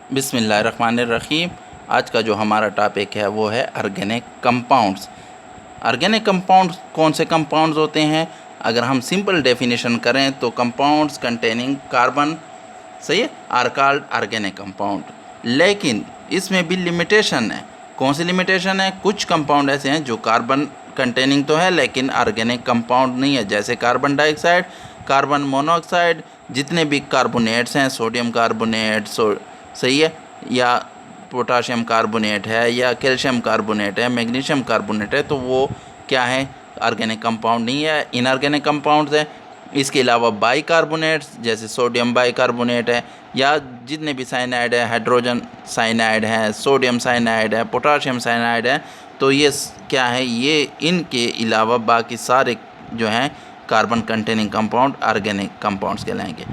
बिस्मिल्लाहिर्रहमानिर्रहीम। आज का जो हमारा टॉपिक है वो है ऑर्गेनिक कंपाउंड्स। ऑर्गेनिक कंपाउंड्स कौन से कंपाउंड्स होते हैं? अगर हम सिंपल डेफिनेशन करें तो कंपाउंड्स कंटेनिंग कार्बन, सही है, आर कॉल्ड ऑर्गेनिक कंपाउंड। लेकिन इसमें भी लिमिटेशन है। कौन सी लिमिटेशन है? कुछ कंपाउंड ऐसे हैं जो कार्बन कंटेनिंग तो है लेकिन ऑर्गेनिक कंपाउंड नहीं है, जैसे कार्बन डाइऑक्साइड, कार्बन मोनोऑक्साइड, जितने भी कार्बोनेट्स हैं, सोडियम कार्बोनेट, सही है, या पोटाशियम कार्बोनेट है, या कैल्शियम कार्बोनेट है, मैग्नीशियम कार्बोनेट है, तो वो क्या है? ऑर्गेनिक कंपाउंड नहीं है, इनऑर्गेनिक कंपाउंड्स है। इसके अलावा बाइकार्बोनेट्स जैसे सोडियम बाइकार्बोनेट है, या जितने भी साइनाइड है, हाइड्रोजन साइनाइड है, सोडियम साइनाइड है, पोटाशियम साइनाइड है, तो ये क्या है? ये इनके अलावा बाकी सारे जो हैं carbon containing compound organic compounds कहलाएंगे।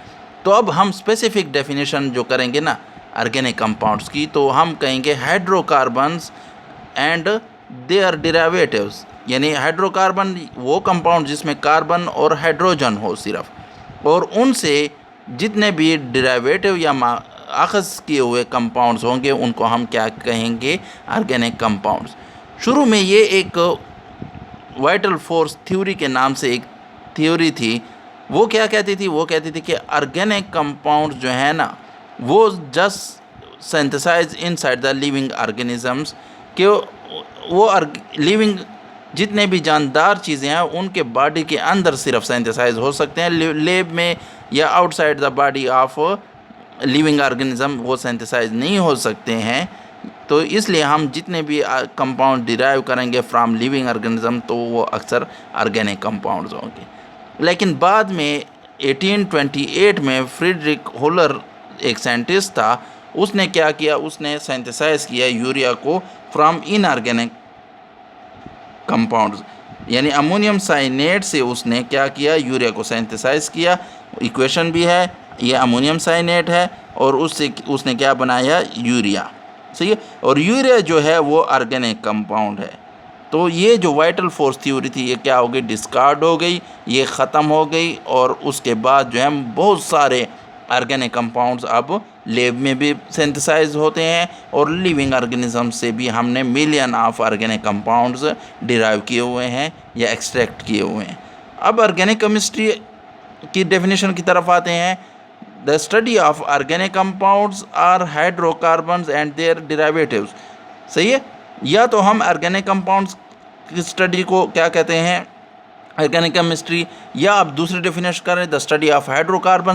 तो अब हम स्पेसिफिक डेफिनेशन जो करेंगे ना ऑर्गेनिक कंपाउंड्स की, तो हम कहेंगे हाइड्रोकार्बन्स एंड देयर डेरिवेटिव्स। यानी हाइड्रोकार्बन वो कंपाउंड जिसमें कार्बन और हाइड्रोजन हो सिर्फ, और उनसे जितने भी डेरिवेटिव या अखज़ किए हुए कंपाउंड्स होंगे उनको हम क्या कहेंगे? Organic compounds. शुरू में ये एक वाइटल फोर्स थ्योरी के नाम से एक थ्योरी थी। वो क्या कहती थी? वो कहती थी कि ऑर्गेनिक कंपाउंड्स जो है ना वो just synthesize inside the living organisms, कि वो लिविंग जितने भी जानदार चीज़ें हैं उनके बॉडी के अंदर सिर्फ सिंथेसाइज हो सकते हैं, लैब में या outside the body of living organism वो सिंथेसाइज नहीं हो सकते हैं। तो इसलिए हम जितने भी कंपाउंड डिराइव करेंगे फ्रॉम लिविंग ऑर्गेनिज्म तो वो अक्सर ऑर्गेनिक कंपाउंड्स होंगे। लेकिन बाद में 1828 में फ्रीडरिक होलर एक साइंटिस्ट था, उसने क्या किया? उसने सिंथेसाइज किया यूरिया को फ्रॉम इनऑर्गेनिक कंपाउंड्स, यानी अमोनियम साइनेट से उसने क्या किया? यूरिया को सिंथेसाइज किया। इक्वेशन भी है, ये अमोनियम साइनेट है और उससे उसने क्या बनाया? यूरिया, सही है। और यूरिया जो है वो ऑर्गेनिक कंपाउंड है। तो ये जो वाइटल फोर्स थ्योरी थी ये क्या हो गई? डिस्कार्ड हो गई, ये ख़त्म हो गई। और उसके बाद जो है बहुत सारे ऑर्गेनिक कंपाउंड्स अब लैब में भी सिंथेसाइज होते हैं, और लिविंग ऑर्गेनिज्म से भी हमने million of organic compounds derive किए हुए हैं या एक्सट्रैक्ट किए हुए हैं। अब ऑर्गेनिक केमिस्ट्री की डेफिनेशन की तरफ आते हैं। The study of organic compounds are hydrocarbons and their derivatives, सही है। या तो हम ऑर्गेनिक कंपाउंड्स की स्टडी को क्या कहते हैं? Organic chemistry. या आप दूसरी डेफिनेशन करें द स्टडी ऑफ हाइड्रोकार्बन